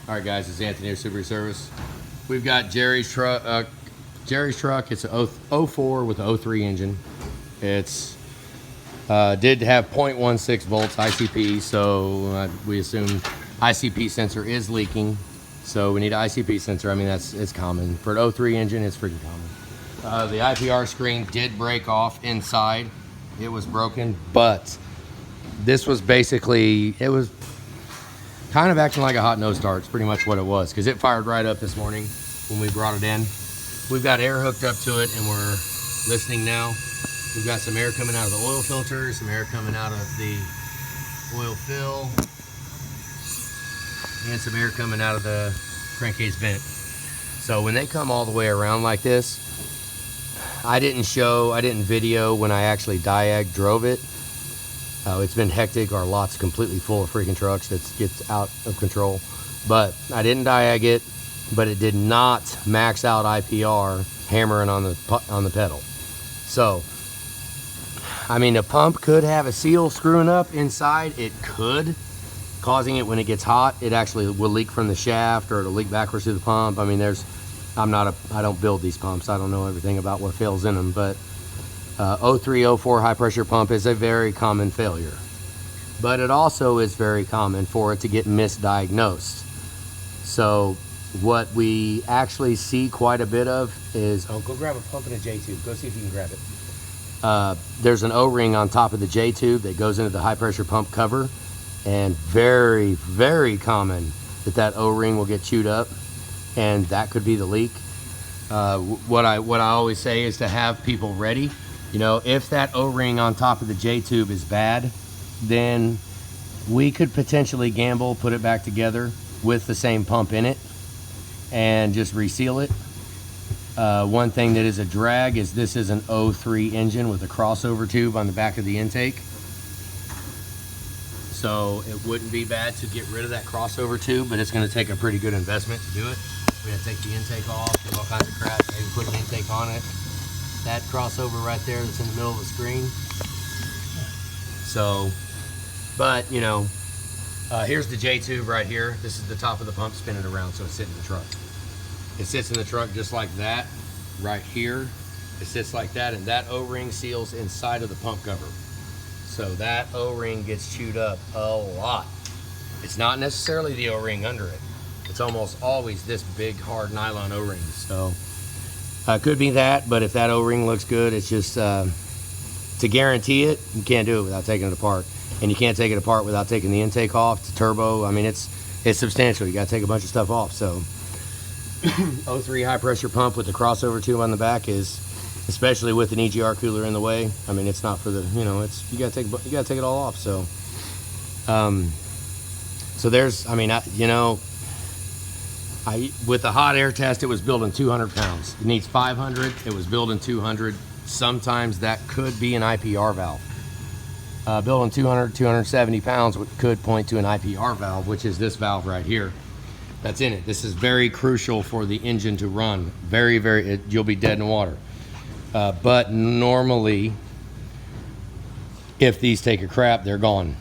All right, guys, it's Anthony of Super Service. We've got Jeri's truck. Jeri's truck. It's a 04 with an 03 engine. It's did have 0.16 volts ICP, so we assume ICP sensor is leaking. So we need an ICP sensor. I mean, it's common for an 03 engine. It's pretty common. The IPR screen did break off inside. It was broken, but this was basically, it was kind of acting like a hot nose start. It's pretty much what it was, because it fired right up this morning when we brought it in. We've got air hooked up to it, and we're listening now. We've got some air coming out of the oil filter, some air coming out of the oil fill, and some air coming out of the crankcase vent. So when they come all the way around like this, I didn't video when I actually drove it. It's been hectic. Our lot's completely full of freaking trucks. That gets out of control. But I didn't diag it, but it did not max out IPR hammering on the pedal. So, I mean, the pump could have a seal screwing up inside. It could, causing it when it gets hot. It actually will leak from the shaft, or it'll leak backwards through the pump. I mean, I don't build these pumps. I don't know everything about what fails in them, but 03, 04 high pressure pump is a very common failure. But it also is very common for it to get misdiagnosed. So what we actually see quite a bit of is, oh, go grab a pump and a J-tube. Go see if you can grab it. There's an O-ring on top of the J-tube that goes into the high pressure pump cover, and very, very common that O-ring will get chewed up, and that could be the leak. What I always say is to have people ready. You know, if that O-ring on top of the J-tube is bad, then we could potentially gamble, put it back together with the same pump in it, and just reseal it. One thing that is a drag is this is an 03 engine with a crossover tube on the back of the intake. So it wouldn't be bad to get rid of that crossover tube, but it's going to take a pretty good investment to do it. We're going to take the intake off, do all kinds of crap, maybe put an intake on it. That crossover right there that's in the middle of the screen. So, but you know, here's the J-tube right here. This is the top of the pump spinning around, so it's sitting in the truck. It sits in the truck just like that, right here. It sits like that, and that O-ring seals inside of the pump cover. So that O-ring gets chewed up a lot. It's not necessarily the O-ring under it. It's almost always this big, hard nylon O-ring. So could be that, but if that O-ring looks good, it's just, to guarantee it, you can't do it without taking it apart. And you can't take it apart without taking the intake off, the turbo. I mean, it's substantial. You got to take a bunch of stuff off. So 03 high pressure pump with the crossover tube on the back is, especially with an EGR cooler in the way, I mean, it's not for the, you know, it's, you got to take it all off. So, so there's, I mean, with the hot air test, it was building 200 pounds. It needs 500. It was building 200. Sometimes that could be an IPR valve. Building 200, 270 pounds could point to an IPR valve, which is this valve right here. That's in it. This is very crucial for the engine to run. Very, very, you'll be dead in water. But normally, if these take a crap, they're gone.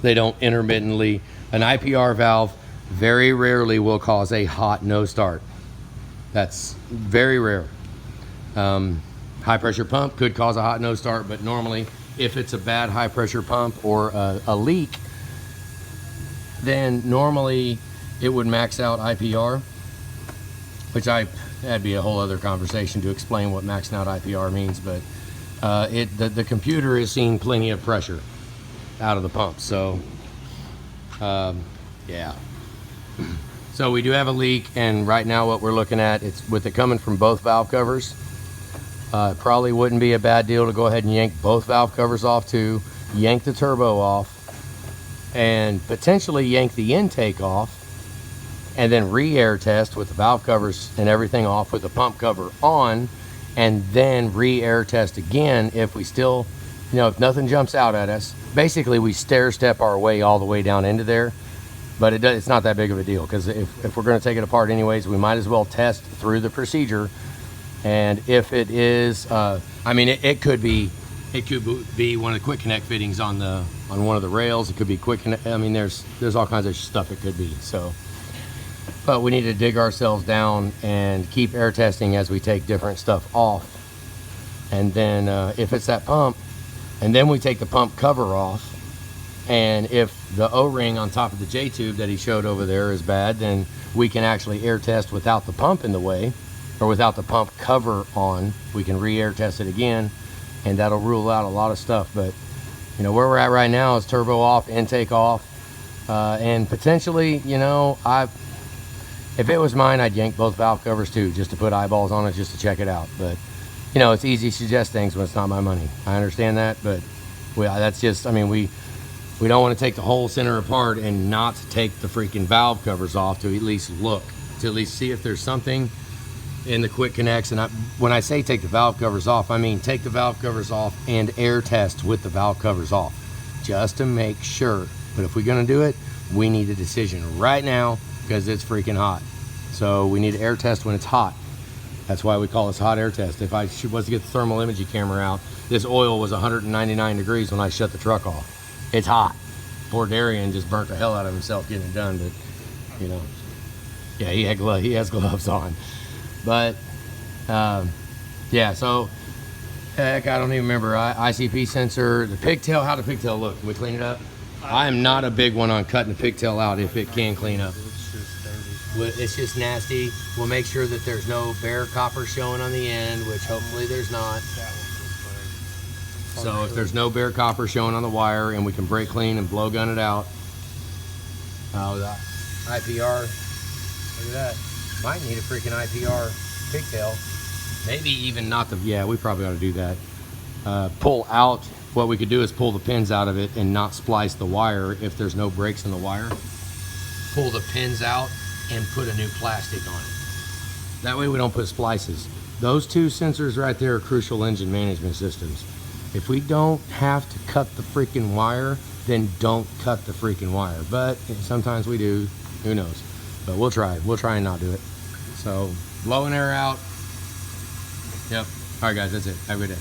They don't intermittently. An IPR valve very rarely will cause a hot no start. That's very rare. High pressure pump could cause a hot no start, but normally if it's a bad high pressure pump or a leak, then normally it would max out IPR, which that'd be a whole other conversation to explain what maxing out IPR means, but the computer is seeing plenty of pressure out of the pump. So yeah. So we do have a leak, and right now what we're looking at, it's with it coming from both valve covers. Probably wouldn't be a bad deal to go ahead and yank both valve covers off too, yank the turbo off, and potentially yank the intake off, and then re-air test with the valve covers and everything off with the pump cover on, and then re-air test again if we still, you know, if nothing jumps out at us. Basically, we stair step our way all the way down into there. But it's not that big of a deal, because if we're going to take it apart anyways, we might as well test through the procedure. And if it is, I mean, it could be It could be one of the quick connect fittings on one of the rails. It could be quick connect. I mean, there's all kinds of stuff it could be. So, but we need to dig ourselves down and keep air testing as we take different stuff off. And then if it's that pump, and then we take the pump cover off, and if the O-ring on top of the J-tube that he showed over there is bad, then we can actually air test without the pump in the way, or without the pump cover on. We can re-air test it again, and that'll rule out a lot of stuff. But you know, where we're at right now is turbo off, intake off, and potentially, you know, if it was mine, I'd yank both valve covers too, just to put eyeballs on it, just to check it out. But you know, it's easy to suggest things when it's not my money. I understand that, but that's just, I mean, we don't want to take the whole center apart and not take the freaking valve covers off to at least look, to at least see if there's something in the quick connects. And when I say take the valve covers off, I mean take the valve covers off and air test with the valve covers off, just to make sure. But if we're going to do it, we need a decision right now, because it's freaking hot. So we need to air test when it's hot. That's why we call this hot air test. If I was to get the thermal imaging camera out, this oil was 199 degrees when I shut the truck off. It's hot. Poor Darian just burnt the hell out of himself getting it done, but you know, yeah, he has gloves on. But yeah, so heck, I don't even remember. ICP sensor, the pigtail. How'd the pigtail look? Can we clean it up? I am not a big one on cutting the pigtail out if it can clean up. It's just nasty. We'll make sure that there's no bare copper showing on the end, which hopefully there's not. So if there's no bare copper showing on the wire, and we can brake clean and blow gun it out. Oh, the IPR, look at that. Might need a freaking IPR pigtail. Maybe even not the, yeah, we probably ought to do that. Pull out, what we could do is pull the pins out of it and not splice the wire if there's no breaks in the wire. Pull the pins out and put a new plastic on it. That way we don't put splices. Those two sensors right there are crucial engine management systems. If we don't have to cut the freaking wire, then don't cut the freaking wire. But sometimes we do, who knows. But we'll try and not do it. So blowing air out. Yep. All right guys, that's it. Have a good day.